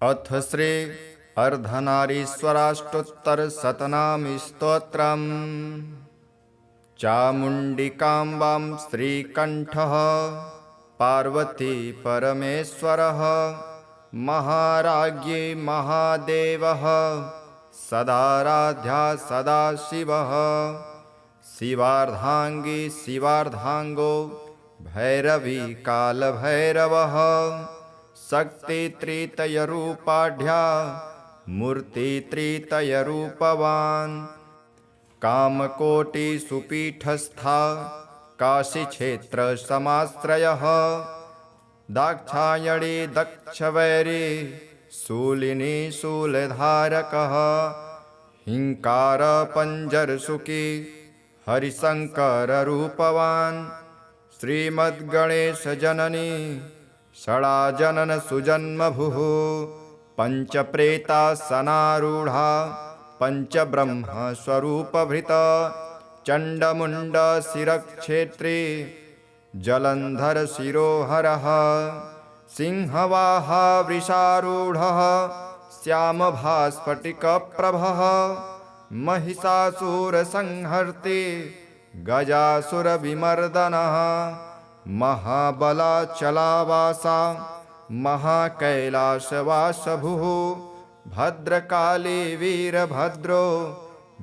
अथ श्री अर्धनारीश्वराष्टोत्तरशतनामी स्तोत्रम्। चामुण्डिकाम्बां श्रीकण्ठः पार्वती परमेश्वरः महाराज्ञी महादेवः सदाराध्या सदाशिवः शिवार्धांगी शिवार्धांगो भैरवी कालभैरवः शक्ति त्रितयरूपाढ्या मूर्ति त्रितयरूपवान् कामकोटि सुपीठस्था काशीक्षेत्र समाश्रयः दाक्षायणी दक्षवैरी शूलिनी शूलधारकः हिंकार पंजरसुखी हरिशंकर रूपवान् श्रीमद्गणेश जननी षडाजनन सुजन्मभुः पंचप्रेतासनारूढ़ा पंचब्रह्म स्वरूपभृत चंडमुंड शिरक्षेत्री जलंधर शिरोहरः सिंहवाहा वृषारूढ़ः श्यामभास्फटिकप्रभः महिषासुरसंहर्ती गजासुरविमर्दनः महाबलाचलावासा महाकैलासवासभुः भद्रकाली वीरभद्रो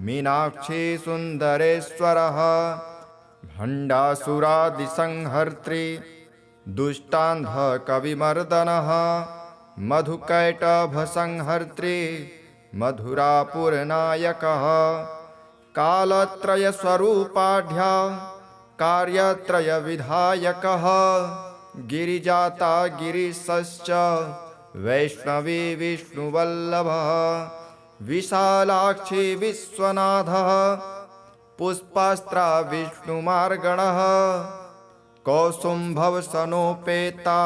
मीनाक्षी सुन्दरेश्वरः भण्डासुरादिसंहर्त्री दुष्टान्धकविमर्दनः मधुकैटभसंहर्त्री मधुरापुरनायकः कालत्रयस्वरूपाढ्या कार्यत्रयविधायकः गिरिजाता गिरीशश्च वैष्णवी विष्णुवल्लभः विशालाक्षी विश्वनाथः पुष्पास्त्रा विष्णुमार्गणः कौसुम्भवसनोपेता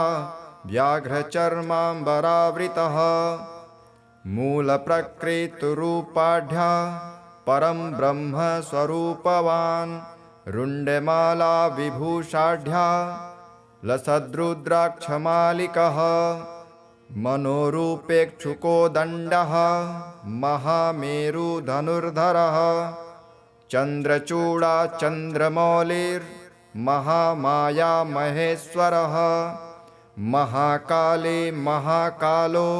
व्याघ्रचर्माम्बरावृतः मूलप्रकृतिरूपाढ्या परं ब्रह्म स्वरूपवान् रुण्डमाला विभूषाढ्या लसद्रुद्राक्षमालिकः मनोरूपेक्षुकोदण्डः महामेरुधनुर्धरः चन्द्रचूडा चन्द्रमौलिर्महामाया महेश्वरः महाकाली महाकालो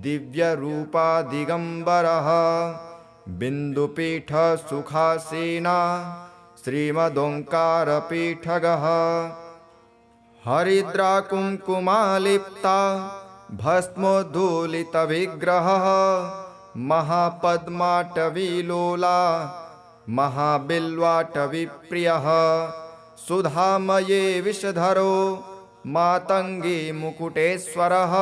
दिव्यरूपा दिगंबरः बिन्दुपीठ सुखासीना श्रीमदोंकारपीठगः हरिद्राकुङ्कुमालिप्ता भस्मोद्धूलितविग्रहः महापद्माटवीलोला महाबिल्वाटवीप्रियः सुधामये विषधरो मातङ्गी मुकुटेश्वरः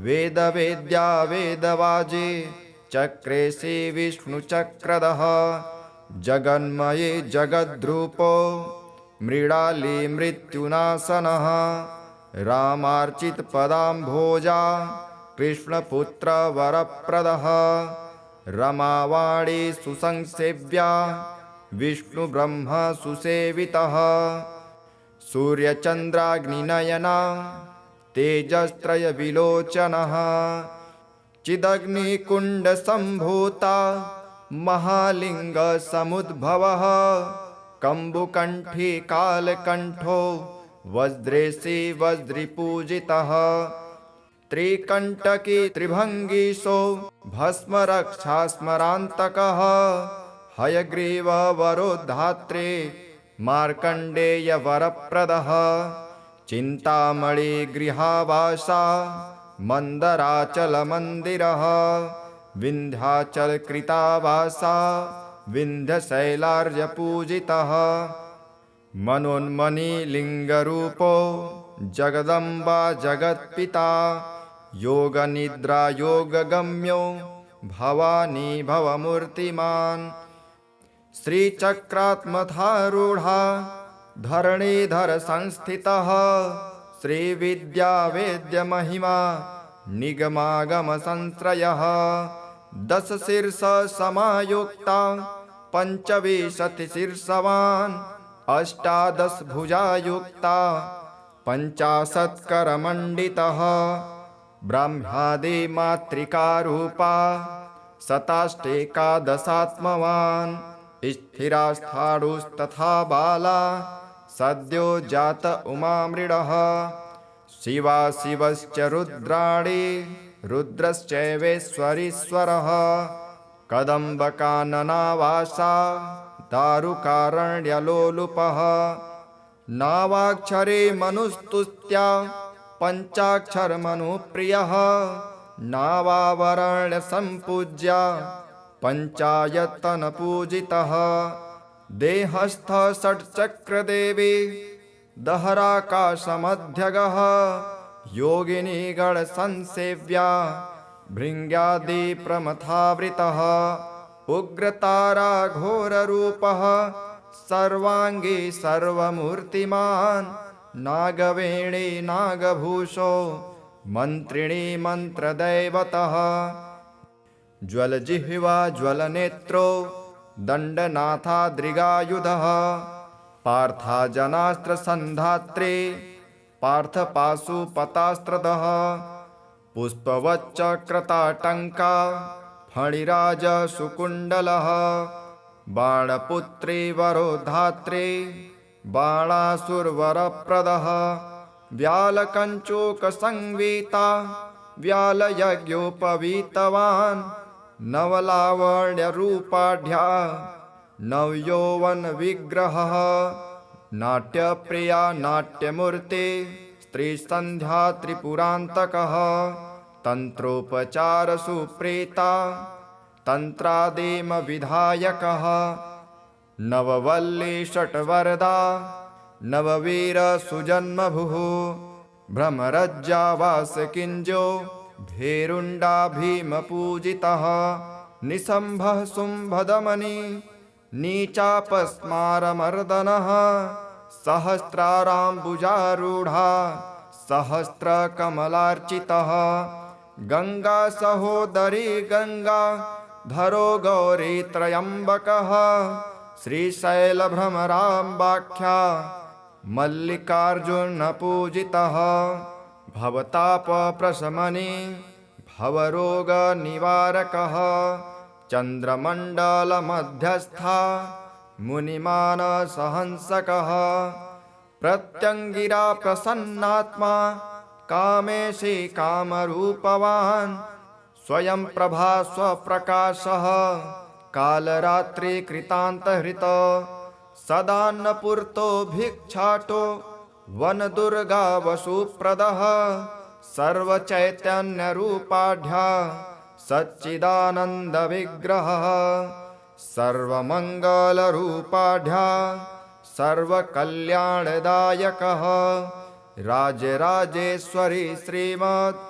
वेदवेद्या वेदवाजे चक्रेशे विष्णुचक्रधः जगन्मये जगद्रूपो मृडाली मृत्युनाशनः रामार्चितपदाम्भोजा कृष्णपुत्र वरप्रदः रमावाणी सुसंसेव्या विष्णुब्रह्म सुसेवितः सूर्यचन्द्राग्निनयना तेजस्त्रयविलोचनः चिदग्निकुण्डसम्भूता महालिङ्गसमुद्भवः कम्बुकण्ठी कालकण्ठो वज्रेशी वज्रिपूजितः त्रिकण्टकी त्रिभङ्गीशो भस्मरक्षास्मरान्तकः हयग्रीववरोद्धात्रे मार्कण्डेयवरप्रदः चिन्तामणिगृहावासा मन्दराचलमन्दिरः विन्ध्याचलकृतावासा विन्ध्यशैलार्यपूजितः मनोन्मणिलिङ्गरूपो जगदम्बा जगत्पिता योगनिद्रा योगगम्यो भवानी भवमूर्तिमान् श्रीचक्रात्मथारूढा धरणीधर संस्थितः श्रीविद्या वेद्यमहिमा निगमागमसंश्रयः दशशीर्ष समायुक्ता पंचविंशतिशीर्षवान् अष्टादशभुजायुक्ता पंचाशत्करमण्डितः ब्रह्मादि मातृकारूपा शताष्टेकादशात्मवान् स्थिरास्थाणुस्तथा बाला सद्यो जात उमामृडः शिवा शिवश्च रुद्राणि रुद्रश्चैवेश्वरीश्वरः कदम्बकाननावासा दारुकारण्यलोलुपः नावाक्षरे मनुस्तुत्या पञ्चाक्षरमनुप्रियः नावावरण्यसम्पूज्या पञ्चायतनपूजितः देहस्थ षट्चक्रदेवी दहराकाशमध्यगः योगिनी गणसंसेव्या भृङ्ग्यादिप्रमथावृतः उग्रतारा घोररूपः सर्वाङ्गी सर्वमूर्तिमान् नागवेणी नागभूषो मन्त्रिणी मन्त्रदैवतः ज्वलजिह्वा ज्वलनेत्रो दण्डनाथाद्रिगायुधः पार्थाजनास्त्रसन्धात्रे पार्थपाशुपतास्त्रदः पुष्पवच्चक्रताटङ्का फणिराजसुकुण्डलः बाणपुत्री वरोधात्रे बाणासुरवरप्रदः व्यालकञ्चूकसंवीता व्यालयज्ञोपवीतवान् नवलावण्यरूपाढ्या नवयौवनविग्रहः नाट्यप्रिया नाट्यमूर्ते स्त्रीसन्ध्या त्रिपुरान्तकः तन्त्रोपचारसुप्रीता तन्त्रादिमविधायकः नववल्ली षट्वरदा नववीरसुजन्मभुः भ्रमरज्जावासकिञ्जो भेरुण्डा भीमपूजितः निशम्भः शुम्भदमनि नीचापस्मारमर्दनः सहस्राराम्बुजारूढा सहस्रकमलार्चितः गङ्गा सहोदरी गङ्गा धरो गौरी त्रयम्बकः श्रीशैलभ्रमराम्बाख्या मल्लिकार्जुनपूजितः भवतापप्रशमने भवरोगनिवारकः चन्द्रमण्डलमध्यस्था मुनिमानसहंसकः प्रत्यङ्गिरा प्रसन्नात्मा कामेशी कामरूपवान् स्वयं प्रभा स्वप्रकाशः कालरात्रिकृतान्तहृत सदान्नपूर्तो भिक्षाटो वनदुर्गा वसुप्रदः सर्वचैतन्यरूपाढ्या सच्चिदानन्दविग्रहः सर्वमङ्गलरूपाढ्या सर्वकल्याणदायकः राजराजेश्वरी श्रीमद्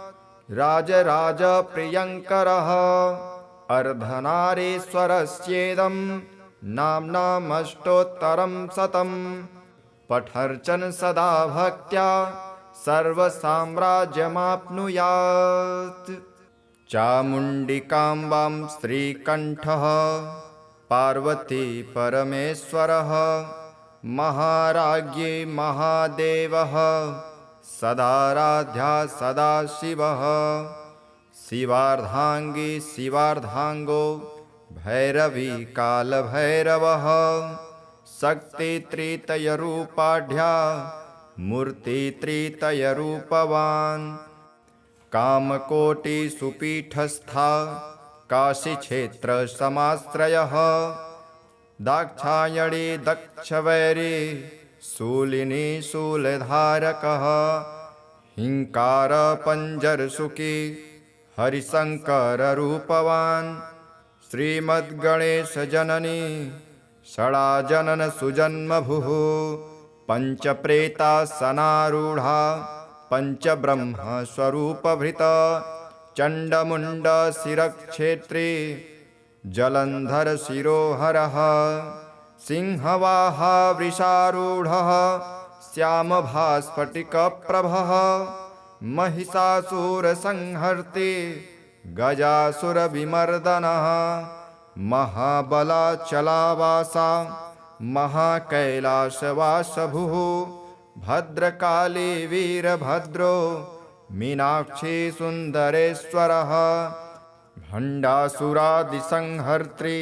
राजराजप्रियङ्करः अर्धनारीश्वरस्येदं नाम्नामष्टोत्तरं शतम् पठर्चन सदा भक्त्या सर्वसाम्राज्यमाप्नुयात् चामुण्डिकाम्बां श्रीकण्ठः पार्वती परमेश्वरः महाराज्ञी महादेवः सदाराध्या सदाशिवः शिवार्धाङ्गी शिवार्धाङ्गो भैरवी कालभैरवः शक्तित्रितयरूपाढ्या मूर्तित्रितयरूपवान् कामकोटिसुपीठस्था काशीक्षेत्रसमाश्रयः दाक्षायणी दक्षवैरी शूलिनी शूलधारकः हिङ्कारपञ्जरसुखी हरिशङ्कररूपवान् श्रीमद्गणेशजननी षडाजननसुजन्मभुः पञ्चप्रेतासनारूढा पञ्चब्रह्मस्वरूपभृत चण्डमुण्डशिरक्षेत्री जलन्धरशिरोहरः सिंहवाहा वृषारूढः श्यामभास्फटिकप्रभः महिषासुरसंहर्ते गजासुरविमर्दनः महाबलाचलावासा महाकैलासवासभुः भद्रकाली वीरभद्रो मीनाक्षी सुन्दरेश्वरः भण्डासुरादिसंहर्त्री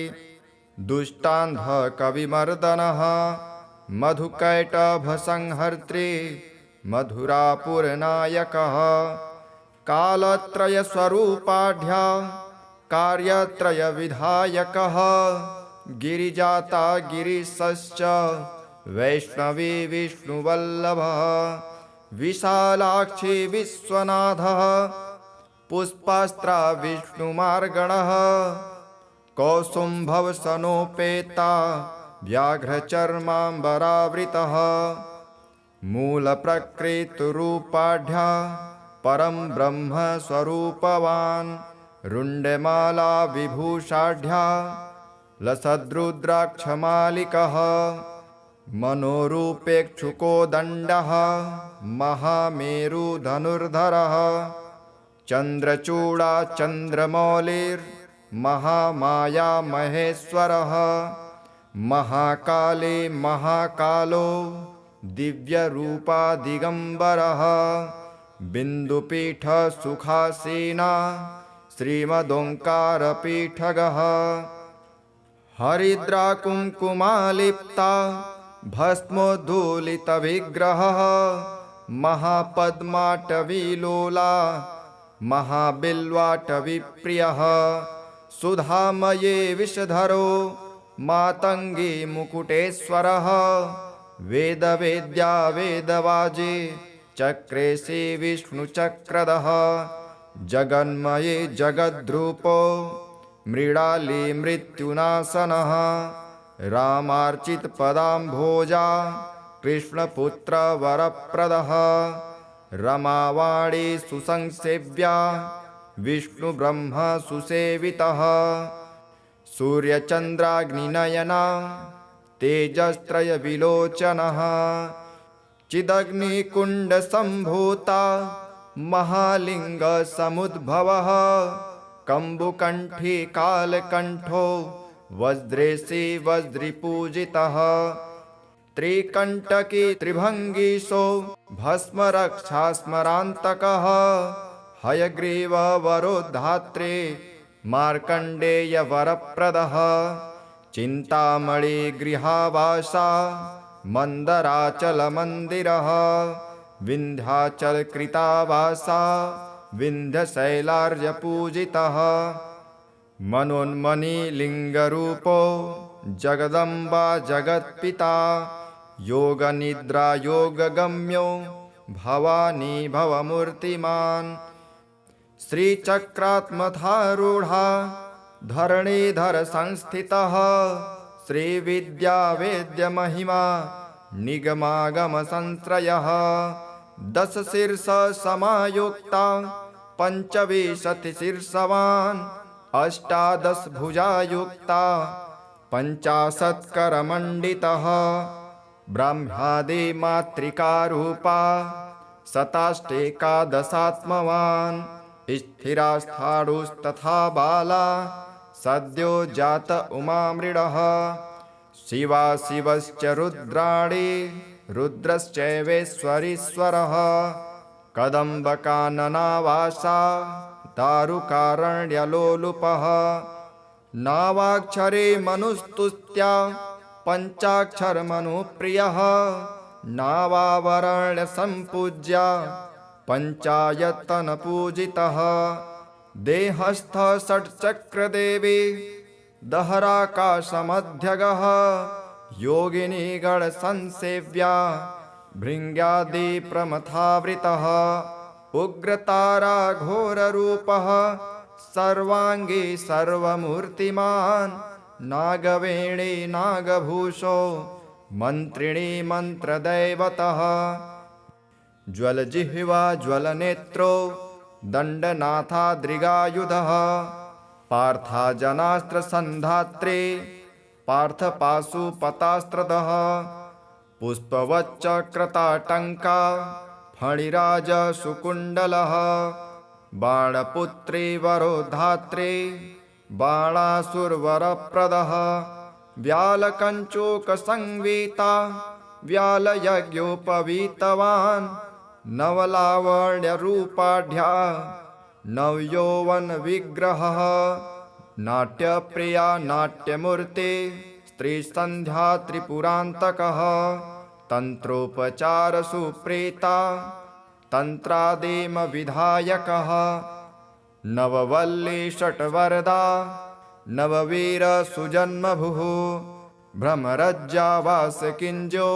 दुष्टान्धकविमर्दनः मधुकैटभसंहर्त्री मधुरापुरनायकः कालत्रयस्वरूपाढ्य कार्यत्रयविधायकः गिरिजाता गिरीशश्च वैष्णवी विष्णुवल्लभः विशालाक्षी विश्वनाथः पुष्पास्त्रा विष्णुमार्गणः कौसुम्भवसनोपेता व्याघ्रचर्माम्बरावृतः मूलप्रकृतिरूपाढ्य परं ब्रह्मस्वरूपवान् रुण्डमाला विभूषाढ्य लसद्रुद्राक्षमालिकः मनोरूपेक्षुकोदण्डः महामेरुधनुर्धरः चन्द्रचूडा चन्द्रमौलिर्महामाया महेश्वरः महाकाले महाकालो दिव्यरूपा दिगम्बरः बिन्दुपीठसुखासीना श्रीमदोङ्कारपीठगः हरिद्राकुङ्कुमालिप्ता भस्मोद्धूलितविग्रहः महापद्माटवीलोला महाबिल्वाटवीप्रियः सुधामये विषधरो मातङ्गी मुकुटेश्वरः वेदवेद्या वेदवाजे चक्रेशे विष्णुचक्रधः जगन्मये जगद्रूपो मृडाली मृत्युनाशनः रामार्चितपदाम्भोजा कृष्णपुत्रवरप्रदः रमावाणी सुसंसेव्या विष्णुब्रह्मसुसेवितः सूर्यचन्द्राग्निनयना तेजस्त्रयविलोचनः चिदग्निकुण्डसम्भूता महालिङ्गसमुद्भवः कम्बुकण्ठी कालकण्ठो वज्रेशे वज्रिपूजितः त्रिकण्टकी त्रिभङ्गीशो भस्मरक्षास्मरान्तकः हयग्रीववरोद्धात्रे मार्कण्डेयवरप्रदः चिन्तामणिगृहावासा मन्दराचलमन्दिरः विन्ध्याचलकृतावासा विन्ध्यशैलार्यपूजितः मनोन्मणिलिङ्गरूपो जगदम्बा जगत्पिता योगनिद्रा योगगम्यो भवानी भवमूर्तिमान् श्रीचक्रात्मधारूढा धरणीधर संस्थितः श्रीविद्यावेद्यमहिमा निगमागमसंश्रयः दशशीर्षसमायुक्ता पञ्चविंशतिशीर्षवान् अष्टादशभुजायुक्ता पञ्चाशत्करमण्डितः ब्रह्मादिमातृकारूपा शताष्टेकादशात्मवान् स्थिरास्थाणुस्तथा बाला सद्यो जात उमामृडः शिवा शिवश्च रुद्राणि रुद्रश्चैवेश्वरीश्वरः कदम्बकाननावासा दारुकारण्यलोलुपः नावाक्षरे मनुस्तुत्या पञ्चाक्षरमनुप्रियः नावावरण्यसम्पूज्या पञ्चायतनपूजितः देहस्थ षट्चक्रदेवी दहराकाशमध्यगः योगिनी गणसंसेव्या भृङ्ग्यादिप्रमथावृतः उग्रतारा घोररूपः सर्वाङ्गी सर्वमूर्तिमान् नागवेणी नागभूषो मन्त्रिणी मन्त्रदैवतः ज्वलजिह्वा ज्वलनेत्रो दण्डनाथाद्रिगायुधः पार्थाजनास्त्रसन्धात्रे पार्थपाशुपतास्त्रदः पुष्पवच्चक्रताटङ्का फणिराजसुकुण्डलः बाणपुत्री वरोधात्रे बाणासुरवरप्रदः व्यालकञ्चूकसंवीता व्यालयज्ञोपवीतवान् नवलावण्यरूपाढ्या नवयौवनविग्रहः नाट्यप्रिया नाट्यमूर्ते स्त्रीसन्ध्या त्रिपुरान्तकः तन्त्रोपचारसुप्रीता तन्त्रादिमविधायकः नववल्ली षट्वरदा नववीरसुजन्मभुः भ्रमरज्जावासकिञ्जो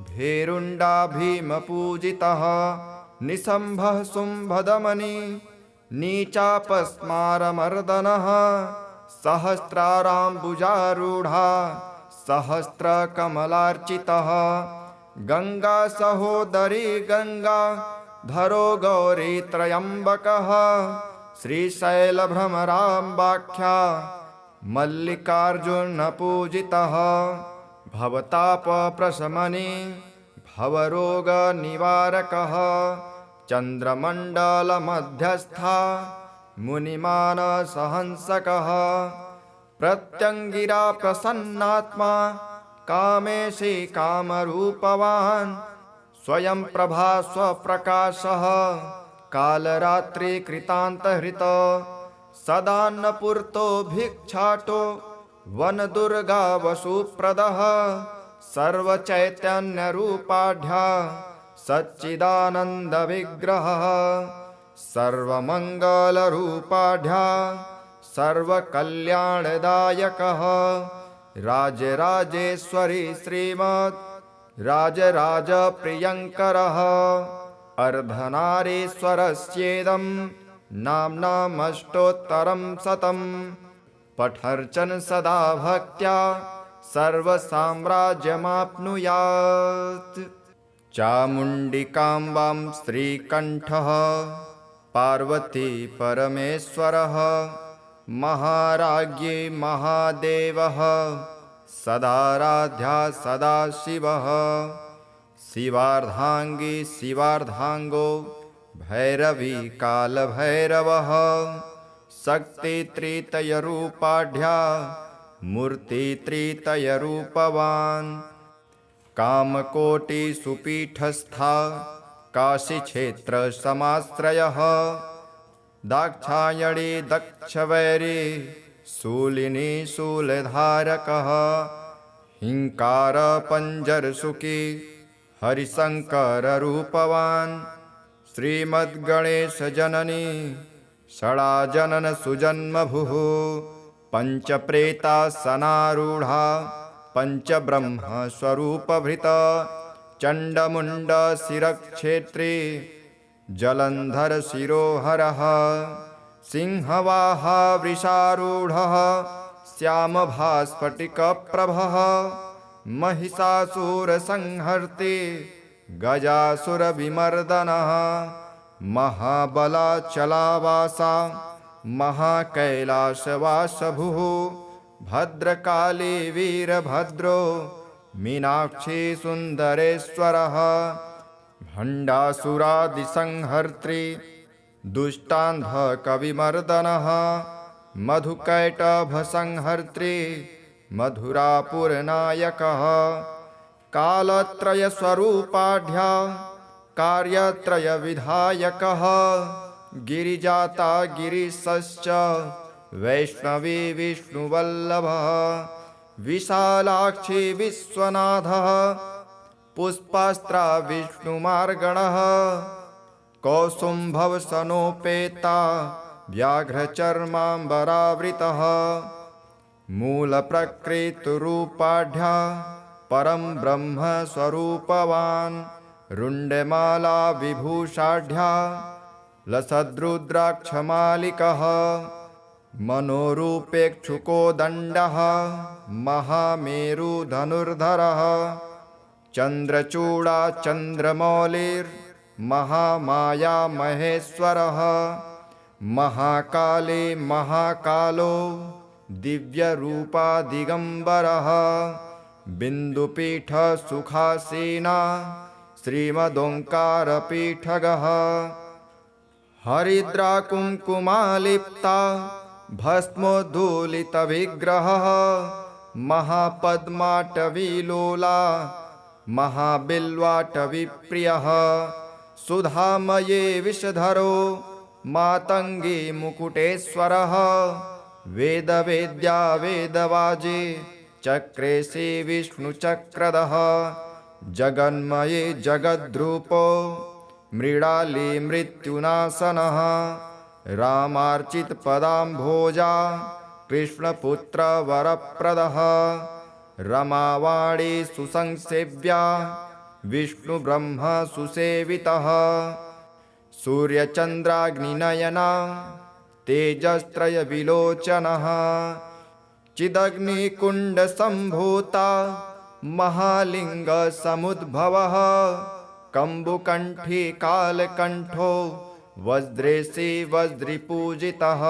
भेरुण्डा भीमपूजितः निशम्भः शुम्भदमनि नीचापस्मारमर्दनः सहस्राराम्बुजारूढा सहस्रकमलार्चितः गंगा सहोदरी गंगा धरो गौरी त्रयंबकः श्रीशैलभ्रमराम्बाख्या मल्लिकार्जुन पूजितः भवतापप्रशमने भवरोगनिवारकः चन्द्रमण्डलमध्यस्था मुनिमानसहंसकः प्रत्यङ्गिरा प्रसन्नात्मा कामेशी कामरूपवान् स्वयं प्रभा स्वप्रकाशः कालरात्रिकृतान्तहृत सदान्नपूर्तो भिक्षाटो वनदुर्गा वसुप्रदः सर्वचैतन्यरूपाढ्या सच्चिदानन्दविग्रहः सर्वमङ्गलरूपाढ्या सर्वकल्याणदायकः राजराजेश्वरी श्रीमद् राजराजप्रियङ्करः अर्धनारीश्वरस्येदं नाम्नामष्टोत्तरं शतं पठर्चन सदा भक्त्या सर्वसाम्राज्यमाप्नुयात् चामुण्डिकाम्बां श्रीकण्ठः पार्वती परमेश्वरः महाराज्ञी महादेवः सदाराध्या सदाशिवः शिवार्धांगी शिवार्धांगो भैरवी कालभैरवः शक्तित्रितयरूपाढ्या मूर्तित्रितयरूपवान् कामकोटिसुपीठस्था काशीक्षेत्रसमाश्रयः दाक्षायणी दक्षवैरी शूलिनी शूलधारकः हिंकारपञ्जरसुखी हरिशङ्कररूपवान् श्रीमद्गणेशजननी षडाजननसुजन्मभुः पञ्चप्रेतासनारूढा पञ्चब्रह्मस्वरूपभृत चण्डमुण्डशिरक्षेत्री जलन्धरशिरोहरः सिंहवाहा वृषारूढः श्यामभास्फटिकप्रभः महिषासुरसंहर्त्री गजासुरविमर्दनः महाबलाचलावासा महाकैलासवासभुः भद्रकाली वीरभद्रो मीनाक्षी सुन्दरेश्वरः भण्डासुरादिसंहर्त्री दुष्टान्धकविमर्दनः मधुकैटभसंहर्त्री मधुरापुरनायकः कालत्रयस्वरूपाढ्या कार्यत्रयविधायकः गिरिजाता गिरीशश्च वैष्णवी विष्णुवल्लभः विशालाक्षी विश्वनाथः पुष्पास्त्रा विष्णुमार्गणः कौसुम्भवसनोपेता व्याघ्रचर्माम्बरावृतः मूलप्रकृतिरूपाढ्या परं ब्रह्मस्वरूपवान् रुण्डमाला विभूषाढ्या लसद्रुद्राक्षमालिकः मनोरूपेक्षुकोदण्डः महामेरुधनुर्धरः चन्द्रचूडा चन्द्रमौलिर्महामाया महेश्वरः महाकाली महाकालो दिव्यरूपा दिगम्बरः बिन्दुपीठसुखासीना श्रीमदोङ्कारपीठगः हरिद्राकुङ्कुमालिप्ता भस्मोद्धूलितविग्रहः महापद्माटवीलोला महाबिल्वाटवीप्रियः सुधामये विषधरो मातङ्गी मुकुटेश्वरः वेदवेद्या वेदवाजे चक्रेशे विष्णुचक्रधः जगन्मये जगद्रूपो मृडाली मृत्युनाशनः रामार्चितपदाम्भोजा कृष्णपुत्रवरप्रदः रमावाणी सुसंसेव्या विष्णुब्रह्म सुसेवितः सूर्यचन्द्राग्निनयना तेजस्त्रयविलोचनः चिदग्निकुण्डसम्भूता महालिङ्गसमुद्भवः कम्बुकण्ठी कालकण्ठो वज्रेशे वज्रिपूजितः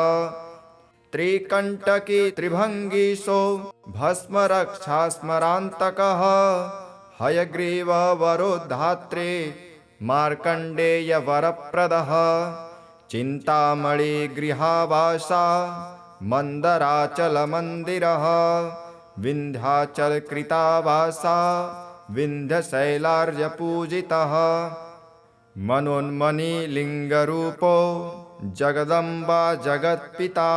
त्रिकण्टकी त्रिभङ्गीशो भस्मरक्षास्मरान्तकः हयग्रीववरोधात्रे मार्कण्डेयवरप्रदः चिन्तामणिगृहावासा मन्दराचलमन्दिरः विन्ध्याचलकृतावासा विन्ध्यशैलार्यपूजितः मनोन्मणिलिङ्गरूपो जगदम्बा जगत्पिता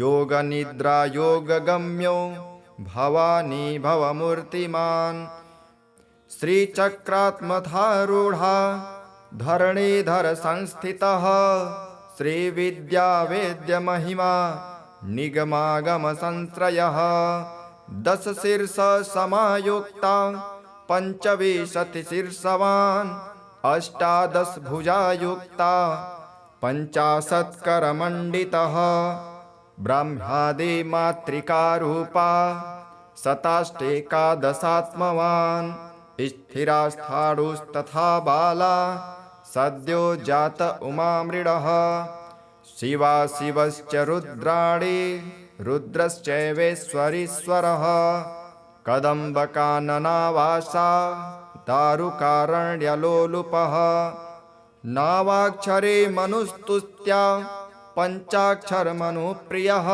योगनिद्रा योगगम्यो भवानी भवमूर्तिमान् श्रीचक्रात्मधारूढा धरणीधर संस्थितः श्रीविद्या वेद्यमहिमा निगमागमसंश्रयः दशशीर्ष समायुक्ता पञ्चविंशतिशीर्षवान् अष्टादशभुजायुक्ता पञ्चाशत्करमण्डितः ब्रह्मादि मातृकारूपा शताष्टेकादशात्मवान् स्थिरास्थाणुस्तथा बाला सद्यो जात उमामृडः शिवा शिवश्च रुद्राणि रुद्रश्चैवेश्वरीश्वरः कदम्बकाननावासा दारुकारण्यलोलुपः नावाक्षरे मनुस्तुत्या पञ्चाक्षरमनुप्रियः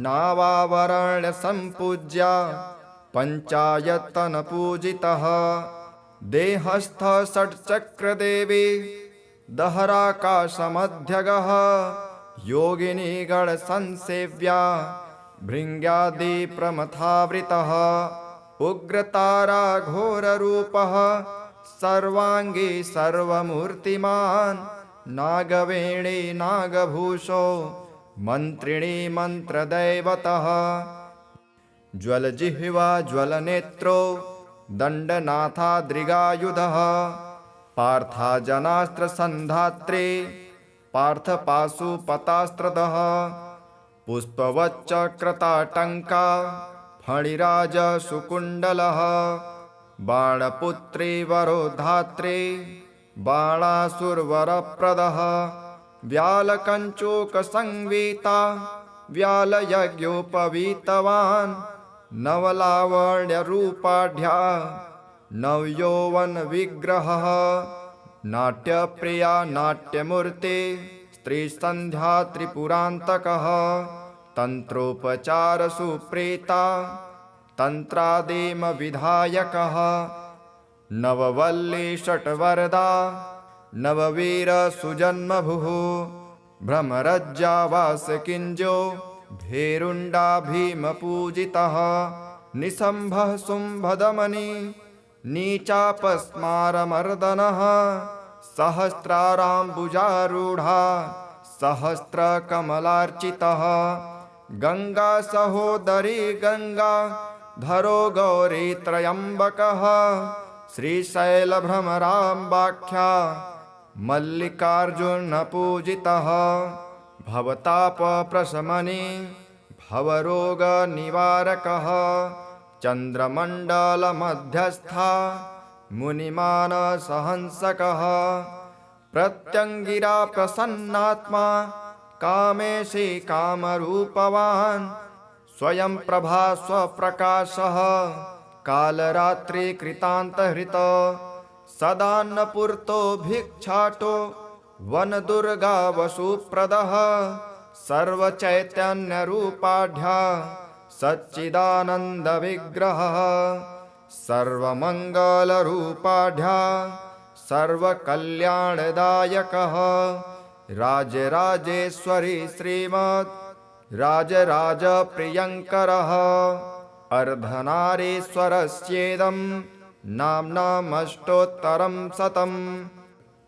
नावावरण्यसम्पूज्या पञ्चायतनपूजितः देहस्थ षट्चक्रदेवी दहराकाशमध्यगः योगिनी गणसंसेव्या भृङ्ग्यादिप्रमथावृतः उग्रतारा घोररूपः सर्वाङ्गी सर्वमूर्तिमान् नागवेणी नागभूषो मन्त्रिणी मन्त्रदैवतः ज्वलजिह्वा ज्वलनेत्रो दण्डनाथाद्रिगायुधः पार्थाजनास्त्रसन्धात्रे पार्थपाशुपतास्त्रदः पुष्पवच्चक्रताटङ्का फणिराजसुकुण्डलः बाणपुत्री वरोधात्रे बाणासुरवरप्रदः व्यालकञ्चूकसंवीता व्यालयज्ञोपवीतवान् नवलावण्यरूपाढ्या नवयौवनविग्रहः नाट्यप्रिया नाट्यमूर्ते स्त्रीसन्ध्या त्रिपुरान्तकः तन्त्रोपचारसुप्रीता तन्त्रादिमविधायकः नववल्ली षट्वरदा नववीरसुजन्मभुः भ्रमरज्जावासकिञ्जो भेरुण्डा भीमपूजितः निशम्भः शुम्भदमनि नीचापस्मारमर्दनः सहस्राराम्बुजारूढा सहस्रकमलार्चितः गङ्गा सहोदरी गङ्गा धरो गौरी त्रयम्बकः श्रीशैलभ्रमराम्बाख्या मल्लिकार्जुनपूजितः भवतापप्रशमने भवरोगनिवारकः चन्द्रमण्डलमध्यस्था मुनिमानसहंसकः प्रत्यङ्गिरा प्रसन्नात्मा कामेशी कामरूपवान् स्वयं प्रभा स्वप्रकाशः कालरात्रिकृतान्तहृत सदान्नपूर्तो भिक्षाटो वनदुर्गावसुप्रदः सर्वचैतन्यरूपाढ्या सच्चिदानन्दविग्रहः सर्वमङ्गलरूपाढ्या सर्वकल्याणदायकः राजराजेश्वरी श्रीमत् राजराजप्रियङ्करः अर्धनारीश्वरस्येदं नाम्नामष्टोत्तरं शतं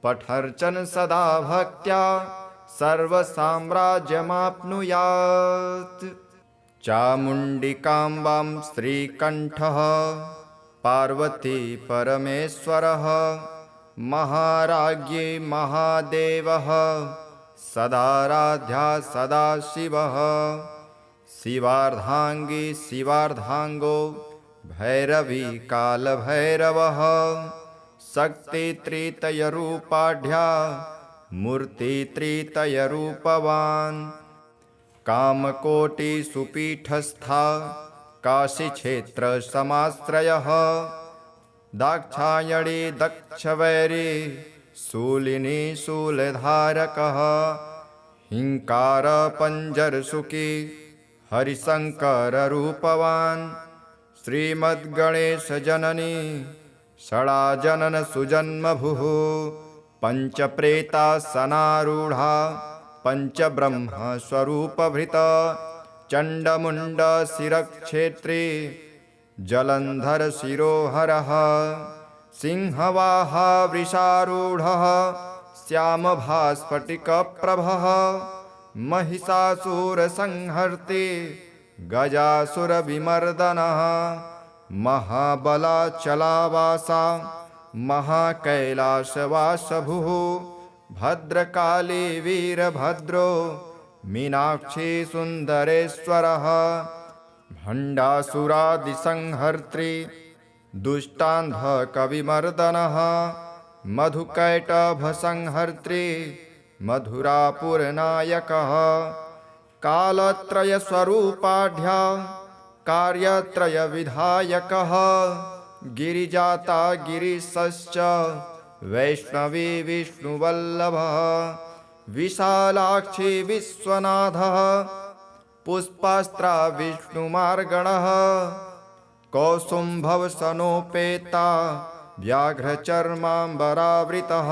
पठर्चन सदा भक्त्या सर्वसाम्राज्यमाप्नुयात्। चामुण्डिकाम्बां श्रीकण्ठः पार्वती परमेश्वरः महाराज्ञी महादेवः सदाराध्या सदाशिवः शिवार्धांगी शिवार्धांगो भैरवी कालभैरवः शक्तित्रितयरूपाढ्या मूर्तित्रितयरूपवान् कामकोटिसुपीठस्था काशीक्षेत्रसमाश्रयः दाक्षायणी दक्षवैरी शूलिनी शूलधारकः हिंकारपञ्जरसुखी हरिशङ्कररूपवान् श्रीमद्गणेशजननी षडाजननसुजन्मभुः पञ्चप्रेतासनारूढा पञ्चब्रह्मस्वरूपभृता चण्डमुण्डशिरक्षेत्री जलन्धरशिरोहरः सिंहवाहा वृषारूढः श्यामभास्फटिकप्रभः महिषासुरसंहर्त्री गजासुरविमर्दनः महाबलाचलावासा महाकैलासवासभुः भद्रकाली वीरभद्रो मीनाक्षी सुन्दरेश्वरः भण्डासुरादिसंहर्त्री दुष्टान्धकविमर्दनः मधुकैटभसंहर्त्री मधुरापुरनायकः कालत्रयस्वरूपाढ्या कार्यत्रयविधायकः गिरिजाता गिरीशश्च वैष्णवी विष्णुवल्लभः विशालाक्षी विश्वनाथः पुष्पास्त्रा विष्णुमार्गणः कौसुम्भवसनोपेता व्याघ्रचर्माम्बरावृतः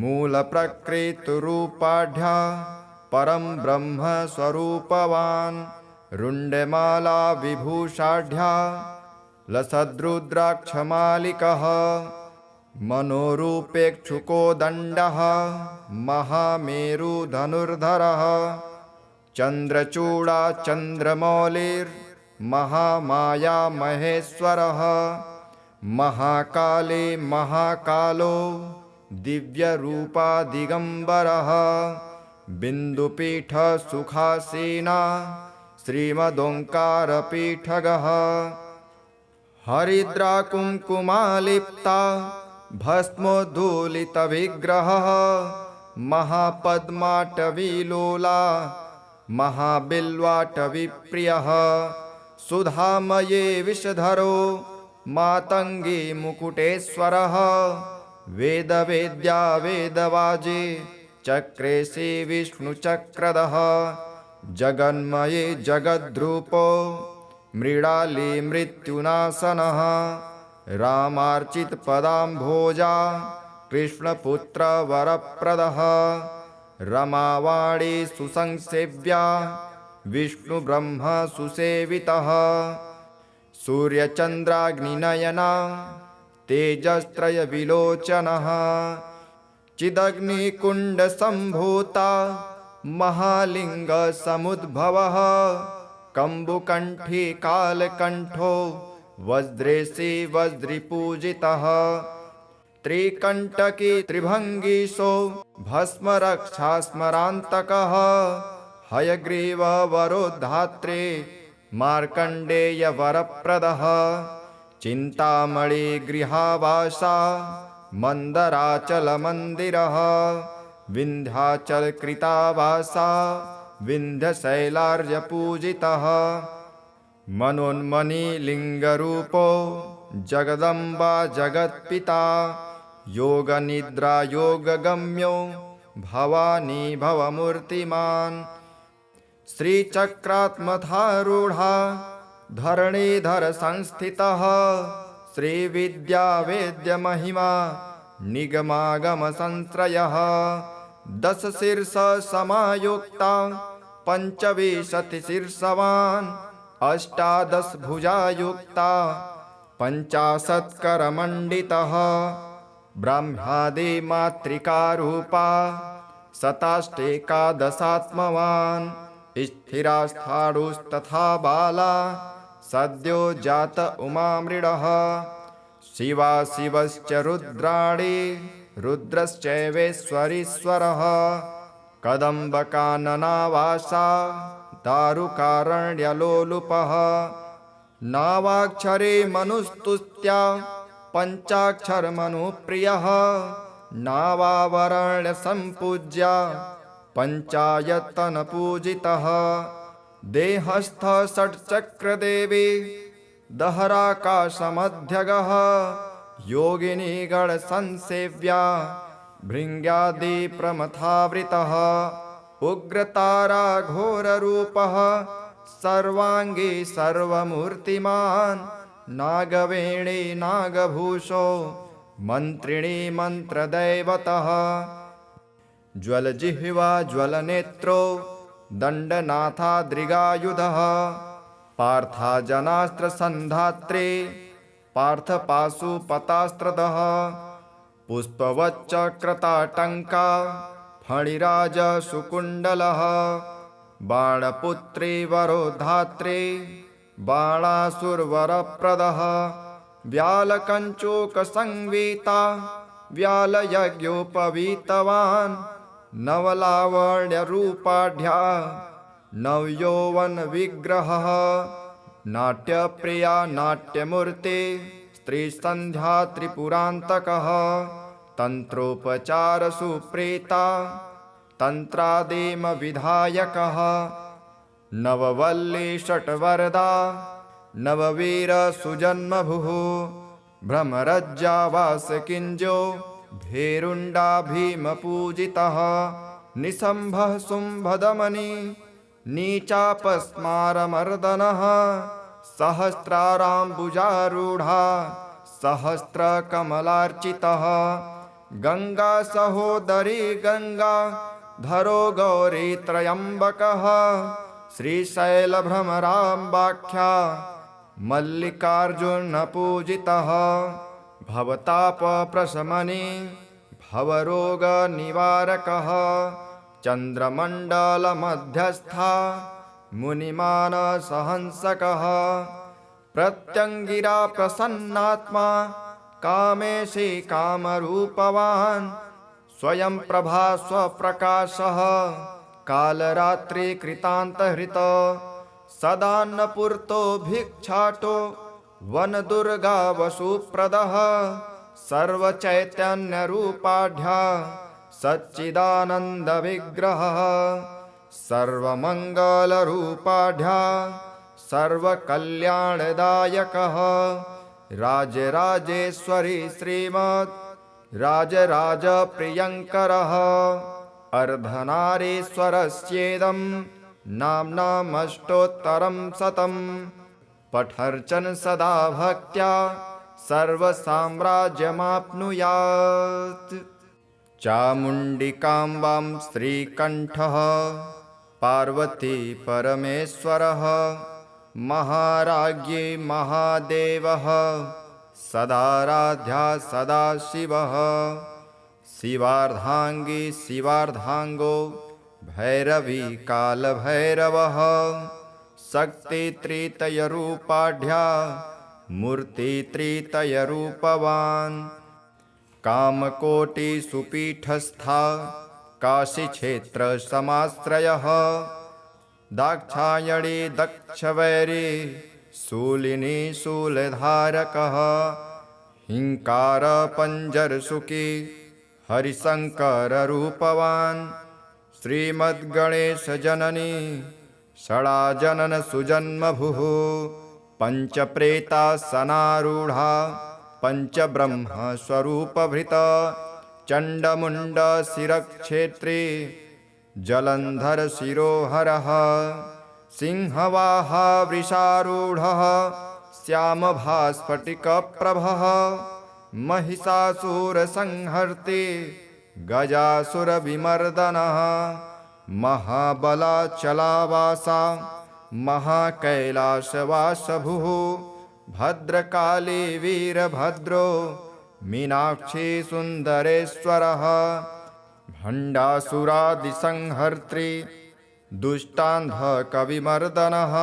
मूलप्रकृतिरूपाढ्या परं ब्रह्मस्वरूपवान् रुण्डमाला विभूषाढ्या लसद्रुद्राक्षमालिकः मनोरूपेक्षुकोदण्डः महामेरुधनुर्धरः चन्द्रचूडा चन्द्रमौलिर्महामाया महेश्वरः महाकाली महाकालो दिव्यरूपा दिगम्बरः बिन्दुपीठसुखासीना श्रीमदोङ्कारपीठगः हरिद्राकुङ्कुमालिप्ता भस्मोद्धूलितविग्रहः महापद्माटवीलोला महाबिल्वाटवीप्रियः सुधामये विषधरो मातङ्गी मुकुटेश्वरः वेदवेद्या वेदवाजे चक्रेशे विष्णुचक्रधः जगन्मये जगद्रूपो मृडाली मृत्युनाशनः रामार्चितपदाम्भोजा कृष्णपुत्रवरप्रदः रमावाणी सुसंसेव्या विष्णुब्रह्मसुसेवितः सूर्यचन्द्राग्निनयना तेजस्त्रयविलोचनः चिदग्निकुण्डसम्भूता महालिङ्गसमुद्भवः कम्बुकण्ठी कालकण्ठो वज्रेशी वज्रिपूजितः त्रिकण्टकी त्रिभङ्गीशो भस्मरक्षास्मरान्तकः हयग्रीववरोद्धात्रे मार्कण्डेयवरप्रदः चिन्तामणिगृहावासा मन्दराचलमन्दिरः विन्ध्याचलकृतावासा विन्ध्यशैलार्यपूजितः मनोन्मणिलिङ्गरूपो जगदम्बा जगत्पिता योगनिद्रायोगगम्यो भवानी भवमूर्तिमान् श्रीचक्रात्मधारूढा धरणीधर संस्थितः श्रीविद्यावेद्यमहिमा निगमागमसंश्रयः 10 शीर्षसमायुक्ता पंचविंशतिशीर्षवान् 18 भुजायुक्ता 50 करमण्डितः ब्रह्मादि मातृकारूपा 27 स्थिरास्थाणुस्तथा बाला सद्यो जात उमामृडः शिवा शिवश्च रुद्राणि रुद्रश्चैवेश्वरीश्वरः कदम्बकाननावासा दारुकारण्यलोलुपः नावाक्षरे मनुस्तुत्या पंचाक्षरमनुप्रियः नावावरण्यसम्पूज्या पंचायतनपूजितः देहस्थ षट्चक्रदेवी दहराकाशमध्यगः योगिनी गणसंसेव्या भृङ्ग्यादिप्रमथावृतः उग्रतारा घोररूपः सर्वाङ्गी सर्वमूर्तिमान् नागवेणी नागभूषो मन्त्रिणी मन्त्रदैवतः ज्वलजिह्वा ज्वलनेत्रो दण्डनाथाद्रिगायुधः पार्थाजनास्त्रसन्धात्रे पार्थपाशुपतास्त्रदः पुष्पवच्चक्रताटङ्का फणिराजसुकुण्डलः बाणपुत्री वरोधात्रे बाणासुरवरप्रदः व्यालकञ्चूकसंवीता व्यालयज्ञोपवीतवान् नवलावण्यरूपाढ्या नवयौवनविग्रहः नाट्यप्रिया नाट्यमूर्ते स्त्रीसन्ध्या त्रिपुरान्तकः तन्त्रोपचारसुप्रीता तन्त्रादिमविधायकः नववल्ली षट्वरदा नववीरसुजन्मभुः भ्रमरज्जावासकिञ्जो भेरुण्डा भीमपूजितः निशम्भः शुम्भदमनि नीचापस्मारमर्दनः सहस्राराम्बुजारूढा सहस्रकमलार्चितः गंगा सहोदरी गंगा धरो गौरी त्रयंबकः श्रीशैलभ्रमराम्बाख्या मल्लिकार्जुनपूजितः भवतापप्रशमने भवरोगनिवारकः चन्द्रमण्डलमध्यस्था मुनिमानसहंसकः प्रत्यङ्गिरा प्रसन्नात्मा कामेशी कामरूपवान् स्वयं प्रभा स्वप्रकाशः कालरात्रिकृतान्तहृत सदान्नपूर्तो भिक्षाटो वनदुर्गा वसुप्रदः सर्वचैतन्यरूपाढ्या सच्चिदानन्दविग्रहः सर्वमङ्गलरूपाढ्या सर्वकल्याणदायकः राजराजेश्वरी श्रीमद् राजराजप्रियङ्करः अर्धनारीश्वरस्येदं नाम्नामष्टोत्तरं शतं पठर्चन सदा भक्त्या सर्वसाम्राज्यमाप्नुयात् चामुण्डिकाम्बां श्रीकण्ठः पार्वती परमेश्वरः महाराज्ञी महादेवः सदाराध्या सदाशिवः शिवार्धांगी शिवार्धांगो भैरवी कालभैरवः शक्तित्रितयरूपाढ्या मूर्तित्रितयरूपवान् कामकोटिसुपीठस्था काशीक्षेत्रसमाश्रयः दाक्षायणी दक्षवैरी शूलिनी शूलधारकः हिंकारपञ्जरसुखी हरिशङ्कररूपवान् श्रीमद्गणेशजननी षडाजननसुजन्मभुः पञ्चप्रेतासनारूढा पञ्चब्रह्मस्वरूपभृता चण्डमुण्डशिरक्षेत्री जलन्धरशिरोहरः सिंहवाहा वृषारूढः श्यामभास्फटिकप्रभः महिषासुरसंहर्ते गजासुरविमर्दनः महाबलाचलावासा महाकैलासवासभुः भद्रकाली वीरभद्रो मीनाक्षी सुन्दरेश्वरः भण्डासुरादिसंहर्त्री दुष्टान्धकविमर्दनः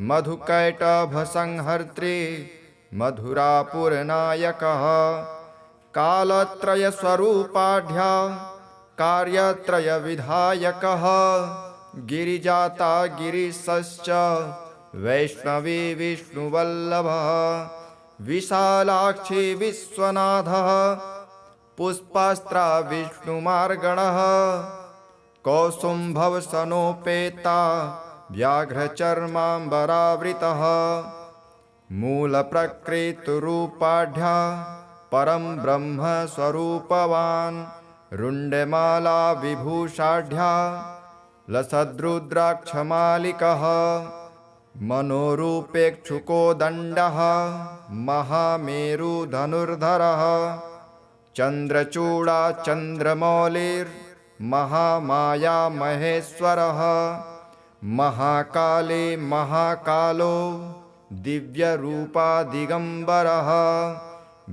मधुकैटभसंहर्त्री मधुरापुरनायकः कालत्रयस्वरूपाढ्य कार्यत्रयविधायकः गिरिजाता गिरीशश्च वैष्णवी विष्णुवल्लभः विशालाक्षी विश्वनाथः पुष्पास्त्रा विष्णुमार्गणः कौसुम्भवसनोपेता व्याघ्रचर्माम्बरावृतः मूलप्रकृतिरूपाढ्य परं ब्रह्मस्वरूपवान् रुण्डमाला विभूषाढ्य लसद्रुद्राक्षमालिकः मनोरूपेक्षुकोदण्डः महामेरुधनुर्धरः चन्द्रचूडाचन्द्रमौलिर्महामाया महेश्वरः महाकाले महाकालो दिव्यरूपादिगम्बरः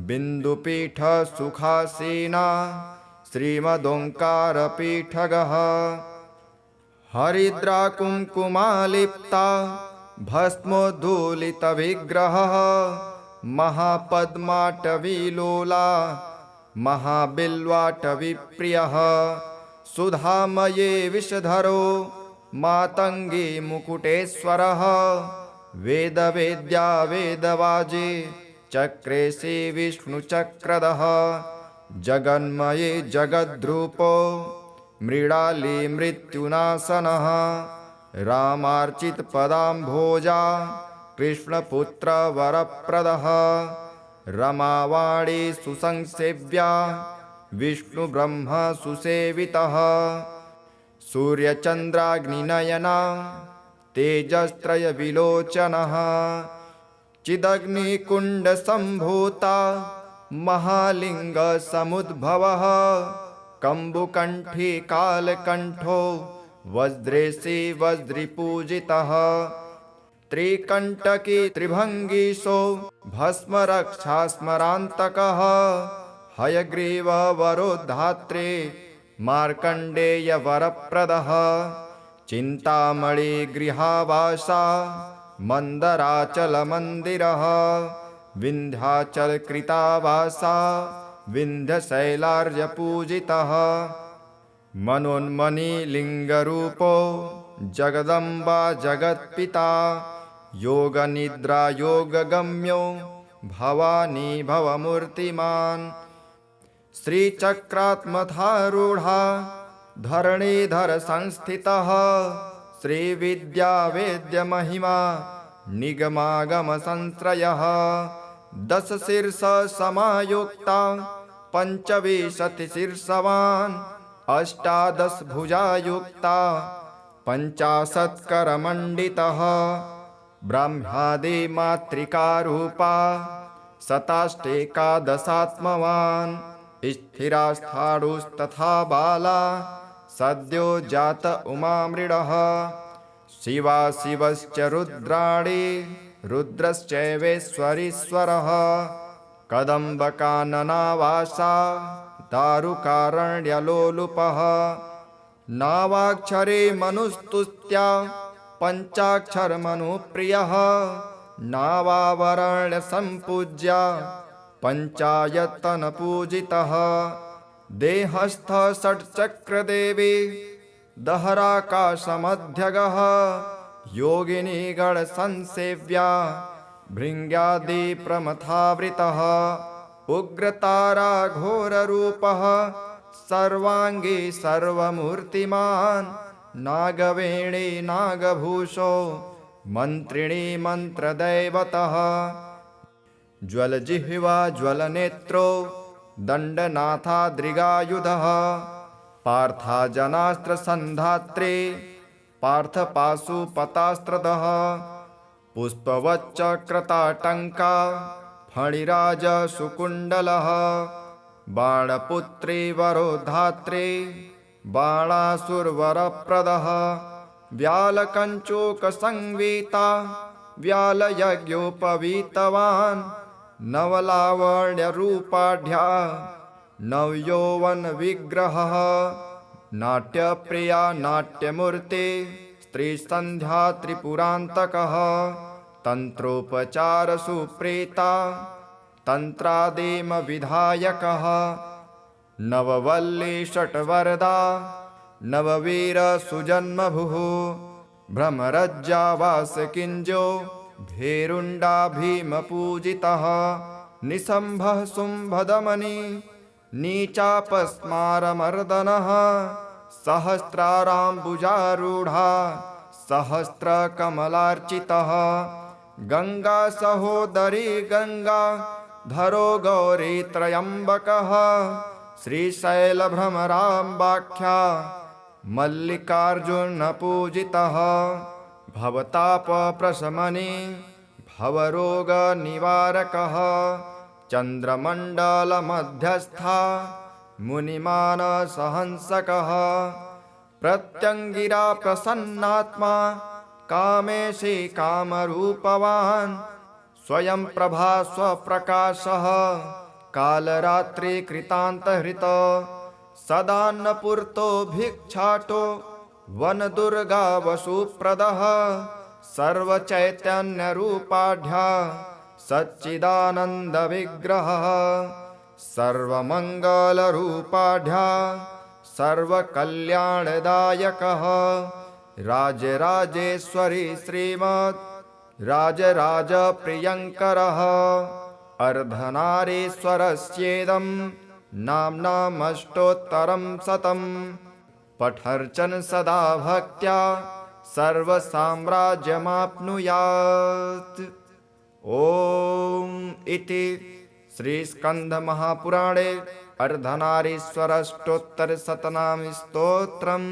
बिन्दुपीठसुखासीना श्रीमदोङ्कारपीठगः हरिद्राकुङ्कुमालिप्ता भस्मोद्धूलितविग्रहः महापद्माटवीलोला महाबिल्वाटवीप्रियः सुधामये विषधरो मातङ्गी मुकुटेश्वरः वेदवेद्या वेदवाजे चक्रेशे विष्णुचक्रधः जगन्मये जगद्रूपो मृडाली मृत्युनाशनः रामार्चितपदाम्भोजा कृष्णपुत्रवरप्रदः रमावाणी सुसंसेव्या विष्णुब्रह्मसुसेवितः सूर्यचन्द्राग्निनयना तेजस्त्रयविलोचनः चिदग्निकुण्डसम्भूता महालिङ्गसमुद्भवः कम्बुकण्ठी कालकण्ठो वज्रेशे वज्रिपूजितः त्रिकण्टकी त्रिभङ्गीशो भस्मरक्षास्मरान्तकः हयग्रीववरोद्धात्रे मार्कण्डेयवरप्रदः चिन्तामणिगृहावासा मन्दराचलमन्दिरः विन्ध्याचलकृतावासा विन्ध्यशैलार्यपूजितः मनोन्मणिलिङ्गरूपो जगदम्बा जगत्पिता योगनिद्रायोगगम्यो भवानी भवमूर्तिमान् श्रीचक्रात्मधारूढा धरणीधर संस्थितः श्रीविद्यावेद्यमहिमा निगमागमसंश्रयः दशशीर्षसमायुक्ता पञ्चविंशतिशीर्षवान् अष्टादशभुजायुक्ता पञ्चाशत्करमण्डितः ब्रह्मादिमातृकारूपा शताष्टेकादशात्मवान् स्थिरास्थाणुस्तथा बाला सद्यो जात उमामृडः शिवा शिवश्च रुद्राणि रुद्रश्चैवेश्वरीश्वरः कदम्बकाननावासा दारुकारण्यलोलुपः नावाक्षरे मनुस्तुत्या पञ्चाक्षरमनुप्रियः नावावरण्यसम्पूज्या पञ्चायतनपूजितः देहस्थ षट्चक्रदेवी दहराकाशमध्यगः योगिनी गणसंसेव्या भृङ्ग्यादिप्रमथावृतः उग्रतारा घोररूपः सर्वाङ्गी सर्वमूर्तिमान् नागवेणी नागभूषो मन्त्रिणी मन्त्रदैवतः ज्वलजिह्वा ज्वलनेत्रो दण्डनाथाद्रिगायुधः पार्थाजनास्त्रसन्धात्रे पार्थपाशुपतास्त्रदः पुष्पवच्चक्रताटङ्का फणिराज सुकुण्डलः बाणपुत्री वरो धात्री बाणासुरवरप्रदः व्यालकञ्चूकसंवीता व्यालयज्ञोपवीतवान् नवलावण्यरूपाढ्या नवयौवनविग्रहः नाट्यप्रिया नाट्यमूर्ते स्त्रीसन्ध्या त्रिपुरान्तकः तन्त्रोपचारसुप्रीता तन्त्रादेमविधायकः नववल्ली षट्वरदा नववीरसुजन्मभुः भ्रमरज्जावासकिञ्जो भेरुण्डा भीमपूजितः निशम्भः शुम्भदमनी नीचापस्मारमर्दनः सहस्राराम्बुजारूढा सहस्रकमलार्चितः गङ्गासहोदरी गङ्गा धरो गौरीत्रयम्बकः श्रीशैलभ्रमराम्बाख्या मल्लिकार्जुनपूजितः भवतापप्रशमनी भवरोगनिवारकः चन्द्रमण्डलमध्यस्था मुनिमानसहंसकः प्रत्यङ्गिरा प्रसन्नात्मा कामेशी कामरूपवान् स्वयं प्रभा स्वप्रकाशः कालरात्रिकृतान्तहृत सदान्नपूर्तो भिक्षाटो वनदुर्गा वसुप्रदः सर्वचैतन्यरूपाढ्या सच्चिदानन्दविग्रहः सर्वमङ्गलरूपाढ्या सर्वकल्याणदायकः राजराजेश्वरी श्रीमत् राजराजप्रियङ्करः अर्धनारीश्वरस्येदं नाम्नामष्टोत्तरं शतं पठर्चन सदा भक्त्या सर्वसाम्राज्यमाप्नुयात्। ॐ इति श्रीस्कन्धमहापुराणे अर्धनारीश्वराष्टोत्तरशतनामस्तोत्रम्।